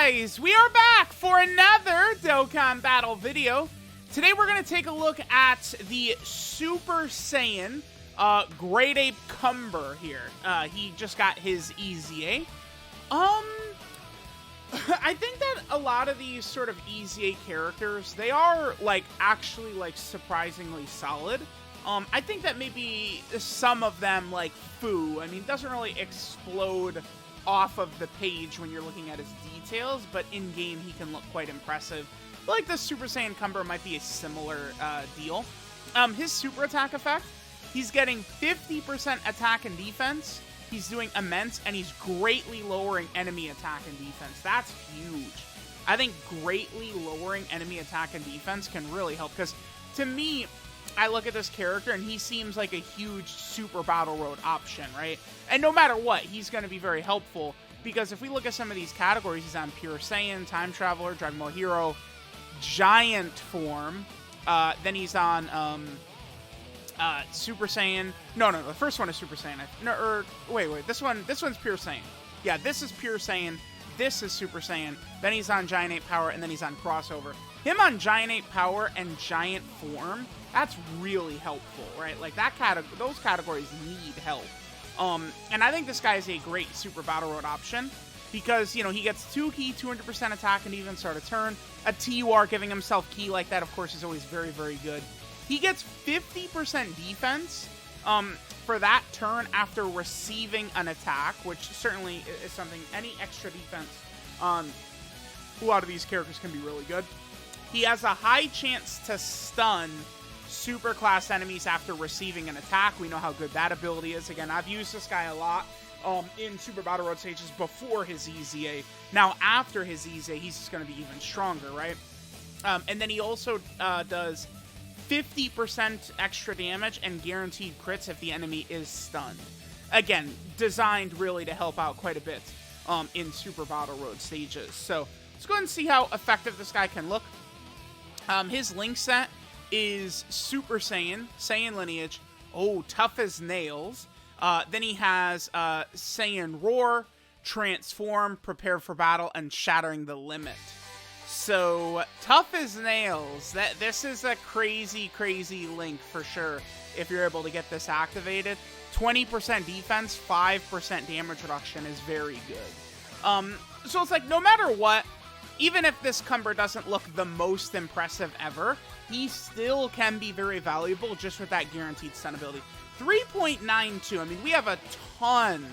guys, we are back for another Dokkan battle video. Today we're going to take a look at the Super Saiyan Great Ape Cumber here. He just got his EZA. I think that a lot of these sort of EZA characters, they are actually surprisingly solid. I think that maybe some of them, like Fu, I mean, doesn't really explode off of the page when you're looking at his details, but in-game he can look quite impressive. I feel like the Super Saiyan Cumber might be a similar deal. His super attack effect, he's getting 50% attack and defense, he's doing immense, and he's greatly lowering enemy attack and defense. That's huge. I think greatly lowering enemy attack and defense can really help, because to me, I look at this character and he seems like a huge super battle road option, right? And no matter what, he's going to be very helpful, because if we look at some of these categories, he's on Pure Saiyan, Time Traveler, Dragon Ball Hero, Giant form, then he's on Super Saiyan. No, the first one is Super Saiyan. Wait, this one's Pure Saiyan. Yeah, this is Pure Saiyan. This is Super Saiyan. Then he's on Giant Ape Power, and then he's on Crossover. Him on Giant Ape Power and Giant Form, that's really helpful, right? Like those categories need help. And I think this guy is a great super battle road option because, you know, he gets 2 key, 200% attack and even start a turn. A TUR giving himself key like that, of course, is always very, very good. He gets 50% defense for that turn after receiving an attack, which certainly is something, any extra defense on a lot of these characters can be really good. He has a high chance to stun super class enemies after receiving an attack. We know how good that ability is. Again, I've used this guy a lot in Super Battle Road stages before his EZA. Now, after his EZA, he's just going to be even stronger, right? And then he also does 50% extra damage and guaranteed crits if the enemy is stunned. Again, designed really to help out quite a bit in Super Battle Road stages. So let's go ahead and see how effective this guy can look. His link set is Super Saiyan, Saiyan lineage, tough as nails. Then he has Saiyan Roar, Transform, Prepare for Battle, and Shattering the Limit. So, tough as nails. This is a crazy, crazy link for sure if you're able to get this activated. 20% defense, 5% damage reduction is very good. So it's like, no matter what, even if this Cumber doesn't look the most impressive ever, he still can be very valuable just with that guaranteed stun ability. 3.92, I mean, we have a ton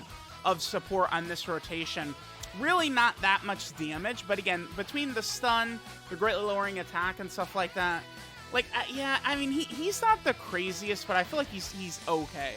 of support on this rotation. Really not that much damage, but again, between the stun, the greatly lowering attack and stuff like that, yeah, I mean, he's not the craziest, but I feel like he's okay.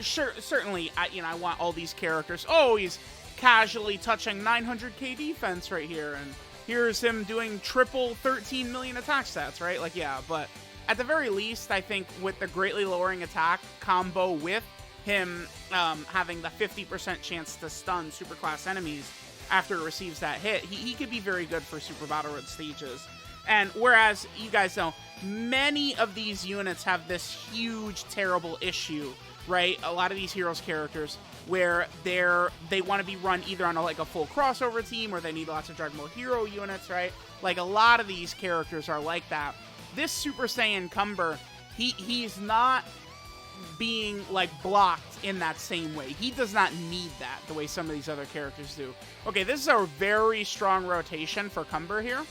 Certainly, I want all these characters. Oh, he's casually touching 900k defense right here, and here's him doing triple 13 million attack stats, right? Like, yeah, but at the very least, I think with the greatly lowering attack combo with him having the 50% chance to stun superclass enemies after it receives that hit, he could be very good for Super Battle Road stages. And whereas, you guys know, many of these units have this huge, terrible issue, right? A lot of these Heroes characters where they want to be run either on a full crossover team or they need lots of Dragon Ball Hero units, right? Like, a lot of these characters are like that. This Super Saiyan Cumber, he's not being blocked in that same way. He does not need that the way some of these other characters do. Okay, this is a very strong rotation for Cumber here.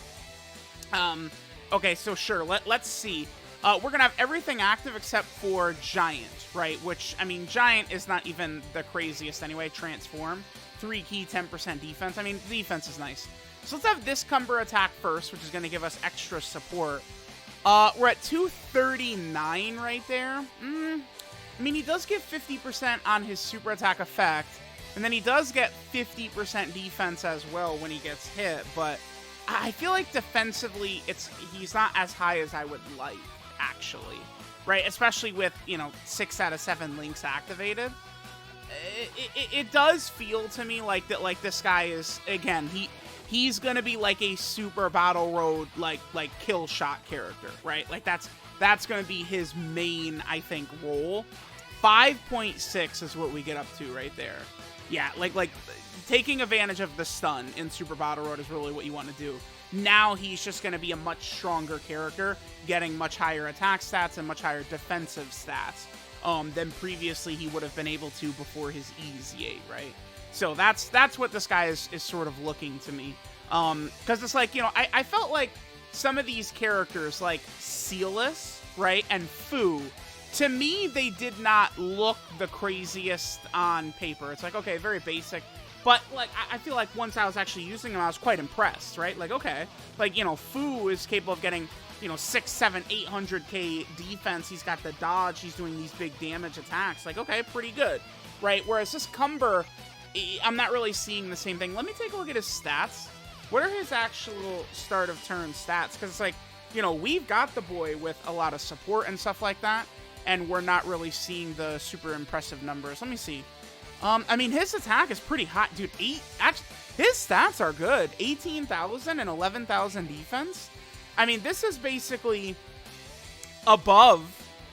Okay, so sure, let's see. We're going to have everything active except for Giant, right? Which, I mean, Giant is not even the craziest anyway. Transform, 3 key, 10% defense. I mean, defense is nice. So let's have this Cumber attack first, which is going to give us extra support. We're at 239 right there. I mean, he does get 50% on his super attack effect, and then he does get 50% defense as well when he gets hit, but I feel like defensively, he's not as high as I would like, actually, right? Especially with, 6 out of 7 links activated. It does feel to me like that, this guy is, again, he's gonna be like a super battle road, like kill shot character, right? Like, that's gonna be his main, I think, role. 5.6 is what we get up to right there. Yeah, taking advantage of the stun in Super Battle Road is really what you want to do. Now he's just going to be a much stronger character, getting much higher attack stats and much higher defensive stats than previously he would have been able to before his EZA, right? So that's what this guy is sort of looking to me. Because it's like, you know, I felt like some of these characters, like Sealess, right, and Fu, to me, they did not look the craziest on paper. It's like, okay, very basic. But, like, I feel like once I was actually using them, I was quite impressed, right? Like, okay. Like, you know, Fu is capable of getting, you know, 6, 7, 800k defense. He's got the dodge. He's doing these big damage attacks. Like, okay, pretty good, right? Whereas this Cumber, I'm not really seeing the same thing. Let me take a look at his stats. What are his actual start of turn stats? Because it's like, you know, we've got the boy with a lot of support and stuff like that, and we're not really seeing the super impressive numbers. Let me see. I mean, his attack is pretty hot, dude. Actually, his stats are good. 18,000 and 11,000 defense. I mean, this is basically above,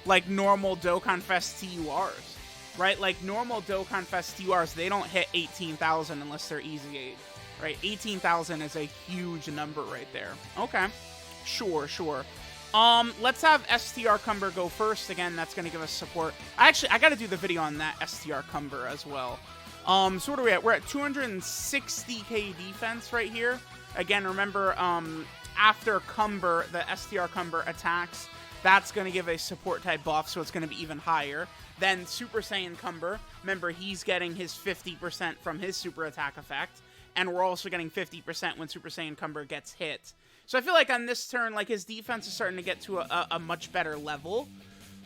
like, normal Dokkan Fest TURs, right? Like, normal Dokkan Fest TURs, they don't hit 18,000 unless they're EZA'd, right? 18,000 is a huge number right there. Okay, sure. Let's have STR Cumber go first. Again, that's going to give us support. I got to do the video on that STR Cumber as well. So what are we at? We're at 260k defense right here. Again, remember, after Cumber, the STR Cumber attacks, that's going to give a support type buff, so it's going to be even higher. Then Super Saiyan Cumber, remember, he's getting his 50% from his super attack effect, and we're also getting 50% when Super Saiyan Cumber gets hit. So I feel like on this turn, like, his defense is starting to get to a much better level.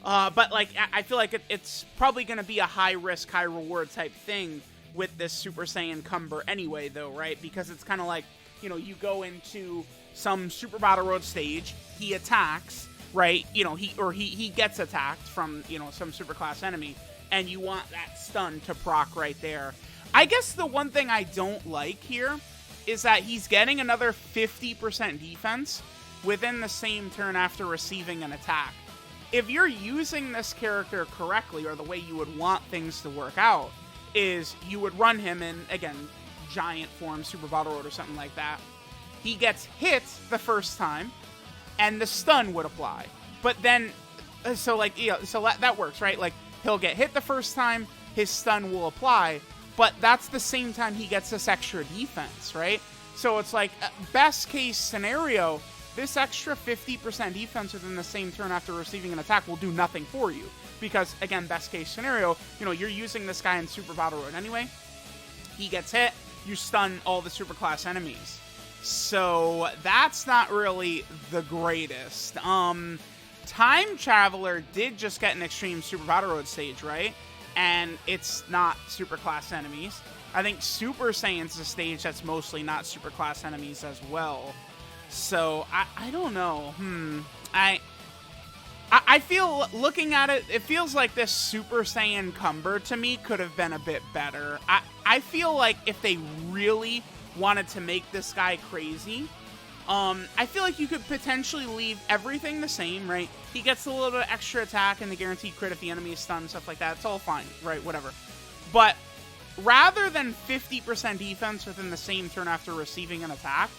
But, like, I feel like it's probably going to be a high-risk, high-reward type thing with this Super Saiyan Cumber anyway, though, right? Because it's kind of like, you know, you go into some Super Battle Road stage, he attacks, right? You know, he gets attacked from, you know, some super class enemy, and you want that stun to proc right there. I guess the one thing I don't like here is that he's getting another 50% defense within the same turn after receiving an attack. If you're using this character correctly, or the way you would want things to work out, is you would run him in, again, giant form, Super Battle Road or something like that. He gets hit the first time, and the stun would apply. But then, so like, yeah, so that works, right? Like, he'll get hit the first time, his stun will apply, but that's the same time he gets this extra defense, right? So it's like, best case scenario, this extra 50% defense within the same turn after receiving an attack will do nothing for you. Because, again, best case scenario, you know, you're using this guy in Super Battle Road anyway. He gets hit, you stun all the super class enemies. So that's not really the greatest. Time Traveler did just get an Extreme Super Battle Road stage, right? And it's not super class enemies. I think Super Saiyan's a stage that's mostly not super class enemies as well. So, I don't know. I feel, looking at it, it feels like this Super Saiyan Cumber to me could have been a bit better. I feel like if they really wanted to make this guy crazy, I feel like you could potentially leave everything the same, right? He gets a little bit of extra attack and the guaranteed crit if the enemy is stunned, stuff like that. It's all fine, right? Whatever. But rather than 50% defense within the same turn after receiving an attack,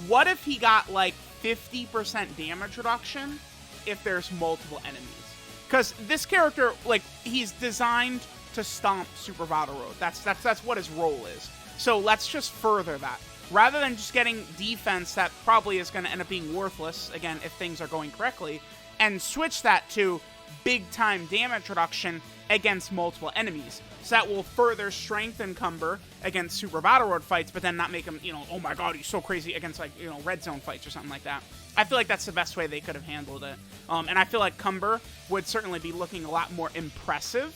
what if he got like 50% damage reduction if there's multiple enemies? Because this character, like, he's designed to stomp Super Battle Road. That's what his role is. So let's just further that. Rather than just getting defense that probably is going to end up being worthless, again, if things are going correctly, and switch that to big-time damage reduction against multiple enemies. So that will further strengthen Cumber against Super Battle Road fights, but then not make him, you know, oh my god, he's so crazy against, like, you know, Red Zone fights or something like that. I feel like that's the best way they could have handled it. And I feel like Cumber would certainly be looking a lot more impressive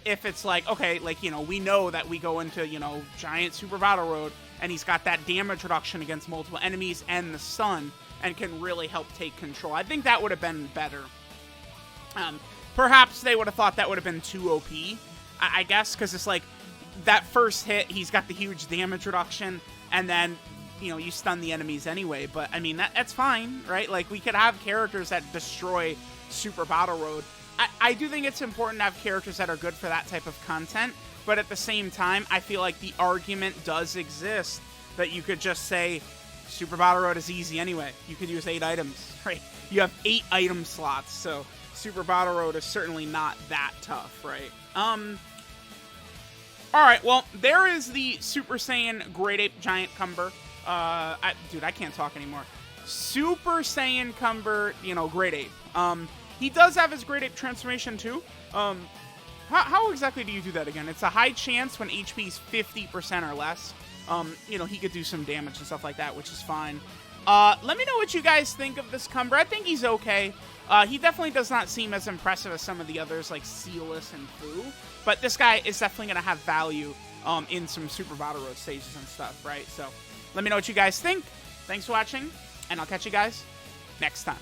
if it's like, okay, like, you know, we know that we go into, you know, giant Super Battle Road, and he's got that damage reduction against multiple enemies and the stun, and can really help take control. I think that would have been better. Perhaps they would have thought that would have been too OP, I guess, because it's like, that first hit, he's got the huge damage reduction, and then, you know, you stun the enemies anyway. But, I mean, that's fine, right? Like, we could have characters that destroy Super Battle Road. I do think it's important to have characters that are good for that type of content, but at the same time, I feel like the argument does exist that you could just say, Super Battle Road is easy anyway. You could use 8 items, right? You have 8 item slots, so Super Battle Road is certainly not that tough, right? Alright, well, there is the Super Saiyan Great Ape Giant Cumber. Dude, I can't talk anymore. Super Saiyan Cumber, you know, Great Ape. He does have his Great Ape transformation, too. How exactly do you do that again? It's a high chance when HP is 50% or less. You know, he could do some damage and stuff like that, which is fine. Let me know what you guys think of this Cumber. I think he's okay. He definitely does not seem as impressive as some of the others, like Sealess and Fu. But this guy is definitely going to have value in some Super Battle Road stages and stuff, right? So let me know what you guys think. Thanks for watching, and I'll catch you guys next time.